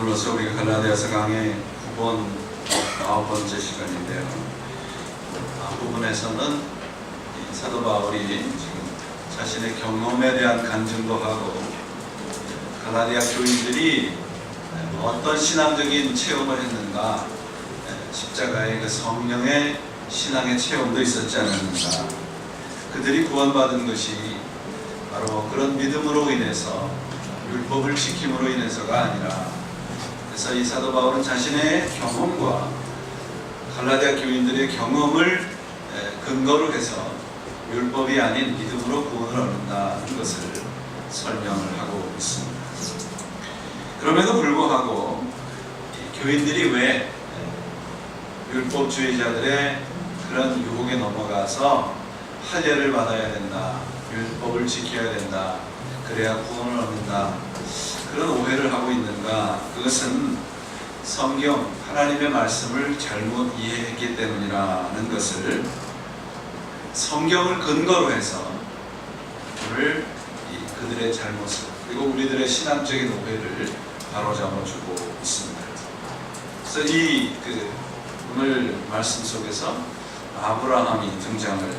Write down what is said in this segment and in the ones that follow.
오늘로서 우리 갈라디아서 강의 9번 9번째 시간인데요. 부분에서는 사도 바울이 지금 자신의 경험에 대한 간증도 하고 갈라디아 교인들이 어떤 신앙적인 체험을 했는가, 십자가의 그 성령의 신앙의 체험도 있었지 않았는가, 그들이 구원받은 것이 바로 그런 믿음으로 인해서 율법을 지킴으로 인해서가 아니라, 그래서 이 사도 바울은 자신의 경험과 갈라디아 교인들의 경험을 근거로 해서 율법이 아닌 믿음으로 구원을 얻는다는 것을 설명을 하고 있습니다. 그럼에도 불구하고 교인들이 왜 율법주의자들의 그런 유혹에 넘어가서 할례를 받아야 된다, 율법을 지켜야 된다, 그래야 구원을 얻는다, 그런 오해를 하고 있는가? 그것은 성경 하나님의 말씀을 잘못 이해했기 때문이라는 것을 성경을 근거로 해서 오늘 그들의 잘못을, 그리고 우리들의 신앙적인 오해를 바로잡아주고 있습니다. 그래서 오늘 말씀 속에서 아브라함이 등장을 합니다.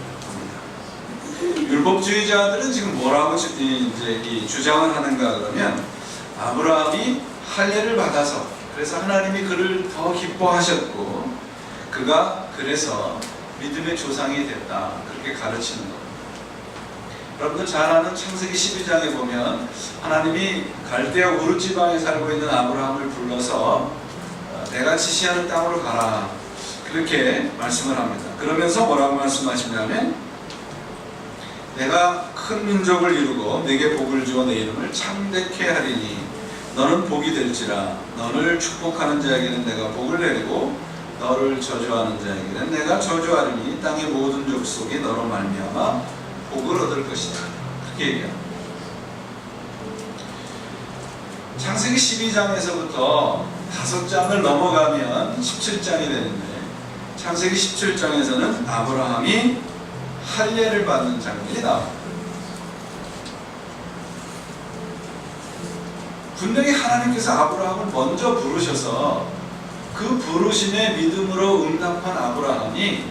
율법주의자들은 지금 뭐라고 이제 주장을 하는가 그러면, 아브라함이 할례를 받아서, 그래서 하나님이 그를 더 기뻐하셨고 그가 그래서 믿음의 조상이 됐다, 그렇게 가르치는 겁니다. 여러분들 잘 아는 창세기 12장에 보면 하나님이 갈대아 우르 지방에 살고 있는 아브라함을 불러서 내가 지시하는 땅으로 가라, 그렇게 말씀을 합니다. 그러면서 뭐라고 말씀하시냐면, 내가 큰 민족을 이루고 내게 복을 주어 내 이름을 창대케 하리니 너는 복이 될지라. 너를 축복하는 자에게는 내가 복을 내리고 너를 저주하는 자에게는 내가 저주하리니 땅의 모든 족속이 너로 말미암아 복을 얻을 것이다, 그렇게 얘기합니다. 창세기 12장에서부터 5장을 넘어가면 17장이 되는데, 창세기 17장에서는 아브라함이 할례를 받는 장면이 나옵니다. 분명히 하나님께서 아브라함을 먼저 부르셔서 그 부르심의 믿음으로 응답한 아브라함이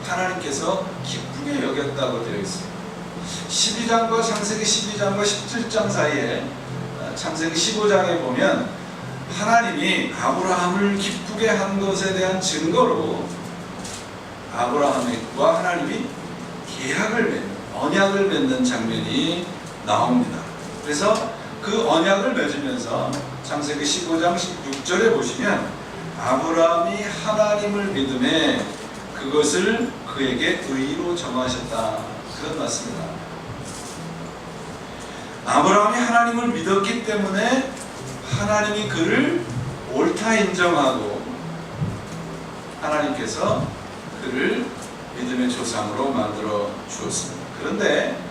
하나님께서 기쁘게 여겼다고 되어 있습니다. 12장과 창세기 12장과 17장 사이에 창세기 15장에 보면 하나님이 아브라함을 기쁘게 한 것에 대한 증거로 아브라함과 하나님이 계약을 맺는, 언약을 맺는 장면이 나옵니다. 그래서 그 언약을 맺으면서 창세기 15장 16절에 보시면 아브라함이 하나님을 믿음에 그것을 그에게 의로 정하셨다, 그런 말씀입니다. 아브라함이 하나님을 믿었기 때문에 하나님이 그를 옳다 인정하고 하나님께서 그를 믿음의 조상으로 만들어 주었습니다. 그런데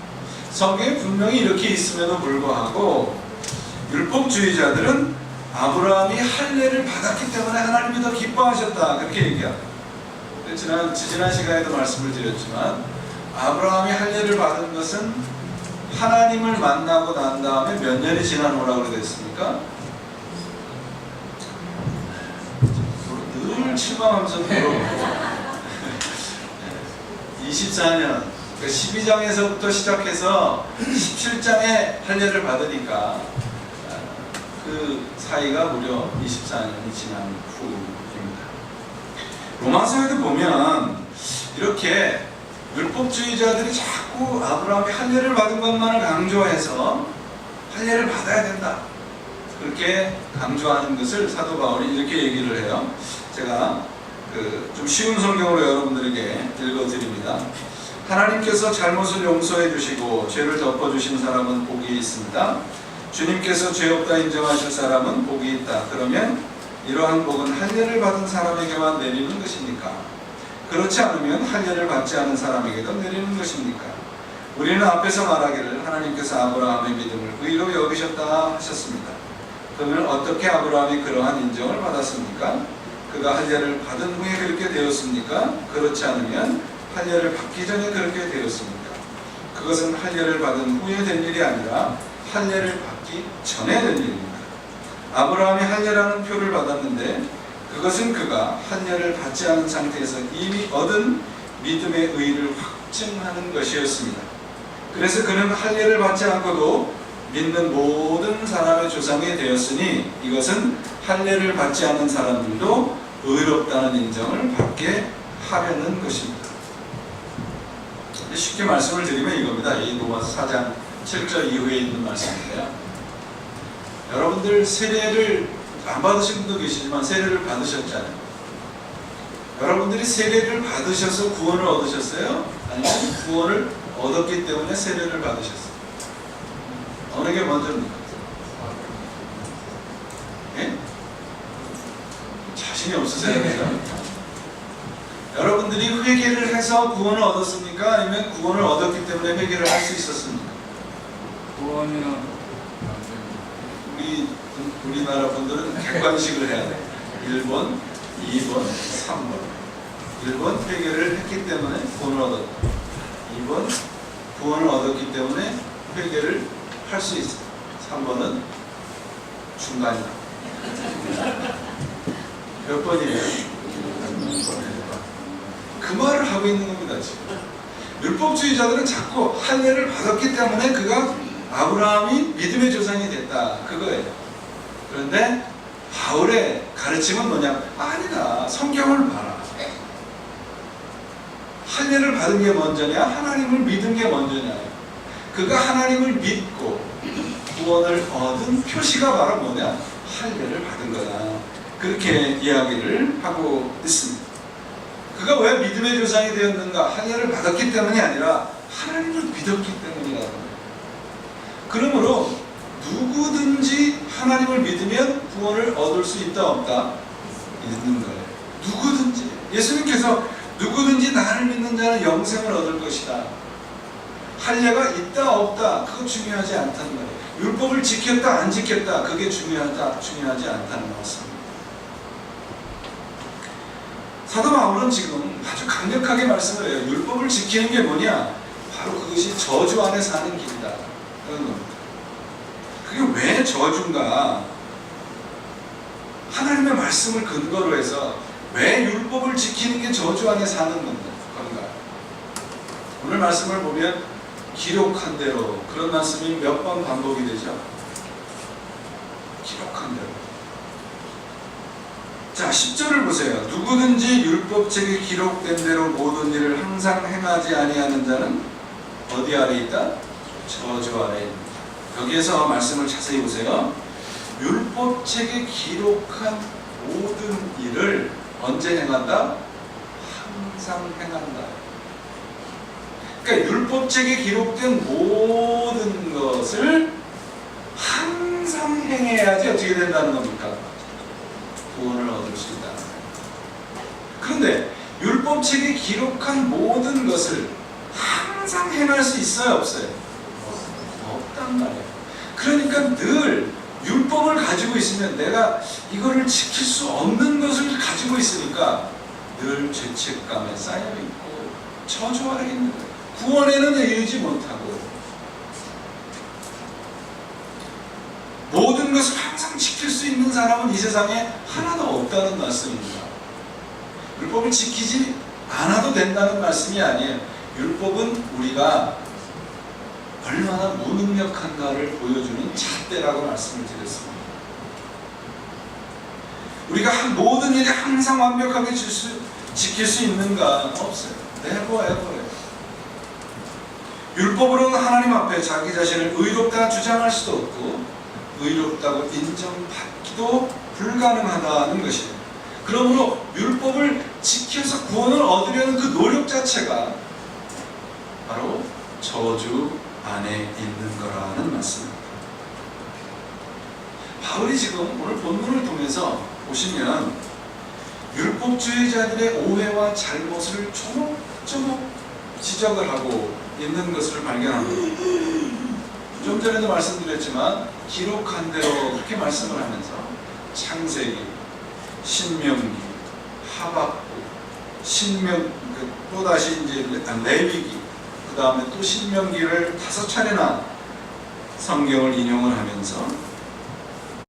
성경에 분명히 이렇게 있음에도 불구하고 율법주의자들은 아브라함이 할례를 받았기 때문에 하나님이 더 기뻐하셨다, 그렇게 얘기합니다. 지난 시간에도 말씀을 드렸지만 아브라함이 할례를 받은 것은 하나님을 만나고 난 다음에 몇 년이 지난 후라고 그랬습니까? 늘 실망하면서 물어보고 24년, 12장에서부터 시작해서 17장에 할례를 받으니까 그 사이가 무려 24년이 지난 후입니다. 로마서에도 보면 이렇게 율법주의자들이 자꾸 아브라함이 할례를 받은 것만을 강조해서 할례를 받아야 된다, 그렇게 강조하는 것을 사도 바울이 이렇게 얘기를 해요. 제가 좀 쉬운 성경으로 여러분들에게 읽어드립니다. 하나님께서 잘못을 용서해 주시고 죄를 덮어주신 사람은 복이 있습니다. 주님께서 죄 없다 인정하실 사람은 복이 있다. 그러면 이러한 복은 할례를 받은 사람에게만 내리는 것입니까? 그렇지 않으면 할례를 받지 않은 사람에게도 내리는 것입니까? 우리는 앞에서 말하기를 하나님께서 아브라함의 믿음을 의로 여기셨다 하셨습니다. 그러면 어떻게 아브라함이 그러한 인정을 받았습니까? 그가 할례를 받은 후에 그렇게 되었습니까? 그렇지 않으면 할례를 받기 전에 그렇게 되었습니까? 그것은 할례를 받은 후에 된 일이 아니라 할례를 받기 전에 된 일입니다. 아브라함이 할례라는 표를 받았는데 그것은 그가 할례를 받지 않은 상태에서 이미 얻은 믿음의 의를 확증하는 것이었습니다. 그래서 그는 할례를 받지 않고도 믿는 모든 사람의 조상이 되었으니 이것은 할례를 받지 않은 사람들도 의롭다는 인정을 받게 하려는 것입니다. 쉽게 말씀을 드리면 이겁니다. 이 로마서 4장 7절 이후에 있는 말씀인데요. 여러분들 세례를 안 받으신 분도 계시지만 세례를 받으셨잖아요. 여러분들이 세례를 받으셔서 구원을 얻으셨어요? 아니면 구원을 얻었기 때문에 세례를 받으셨어요? 어느 게 먼저입니까? 예? 자신이 없으세요? 그죠? 여러분들이 회개를 해서 구원을 얻었습니까? 아니면 구원을 얻었기 때문에 회개를 할 수 있었습니까? 구원이요. 우리나라 분들은 객관식을 해야 돼. 1번, 2번, 3번. 1번 회개를 했기 때문에 구원을 얻었다. 2번 구원을 얻었기 때문에 회개를 할 수 있어. 3번은 중간이다. 몇 번이에요? 그 말을 하고 있는 겁니다. 지금 율법주의자들은 자꾸 할례를 받았기 때문에 그가 아브라함이 믿음의 조상이 됐다, 그거예요. 그런데 바울의 가르침은 뭐냐? 아니다. 성경을 봐라. 할례를 받은 게 먼저냐? 하나님을 믿은 게 먼저냐? 그가 하나님을 믿고 구원을 얻은 표시가 바로 뭐냐? 할례를 받은 거다. 그렇게 이야기를 하고 있습니다. 그가 왜 믿음의 조상이 되었는가? 할례를 받았기 때문이 아니라 하나님을 믿었기 때문이라고. 그러므로 누구든지 하나님을 믿으면 구원을 얻을 수 있다 없다? 있는 거예요. 누구든지. 예수님께서 누구든지 나를 믿는 자는 영생을 얻을 것이다. 할례가 있다 없다 그거 중요하지 않다는 거예요. 율법을 지켰다 안 지켰다 그게 중요하지 않다는 말씀입니다. 사도 바울은 지금 아주 강력하게 말씀을 해요. 율법을 지키는 게 뭐냐? 바로 그것이 저주 안에 사는 길이다. 그런 겁니다. 그게 왜 저주인가? 하나님의 말씀을 근거로 해서 왜 율법을 지키는 게 저주 안에 사는 건가? 오늘 말씀을 보면 기록한 대로 그런 말씀이 몇 번 반복이 되죠? 기록한 대로. 자, 10절을 보세요. 누구든지 율법책에 기록된 대로 모든 일을 항상 행하지 아니하는 자는 어디 아래 있다? 저주 아래 있다. 여기에서 말씀을 자세히 보세요. 율법책에 기록한 모든 일을 언제 행한다? 항상 행한다. 그러니까 율법책에 기록된 모든 것을 항상 행해야지 어떻게 된다는 겁니까? 구원을 얻을 수 있다. 그런데 율법책에 기록한 모든 것을 항상 행할 수 있어요, 없어요? 없단 말이에요. 그러니까 늘 율법을 가지고 있으면 내가 이거를 지킬 수 없는 것을 가지고 있으니까 늘 죄책감에 쌓여있고 저주 아래 있는 거예요. 구원에는 이르지 못하고 모든 것을 항상 지킬 수 있는 사람은 이 세상에 하나도 없다는 말씀입니다. 율법을 지키지 않아도 된다는 말씀이 아니에요. 율법은 우리가 얼마나 무능력한가를 보여주는 잣대라고 말씀을 드렸습니다. 우리가 모든 일에 항상 완벽하게 지킬 수 있는가? 없어요. never ever. 율법으로는 하나님 앞에 자기 자신을 의롭다 주장할 수도 없고 의롭다고 인정받기도 불가능하다는 것이에요. 그러므로 율법을 지켜서 구원을 얻으려는 그 노력 자체가 바로 저주 안에 있는 거라는 말씀입니다. 바울이 지금 오늘 본문을 통해서 보시면 율법주의자들의 오해와 잘못을 조목조목 지적을 하고 있는 것을 발견합니다. 좀 전에도 말씀드렸지만 기록한 대로 그렇게 말씀을 하면서 창세기, 신명기, 하박국, 또다시 이제 레위기, 그 다음에 또 신명기를 5차례나 성경을 인용을 하면서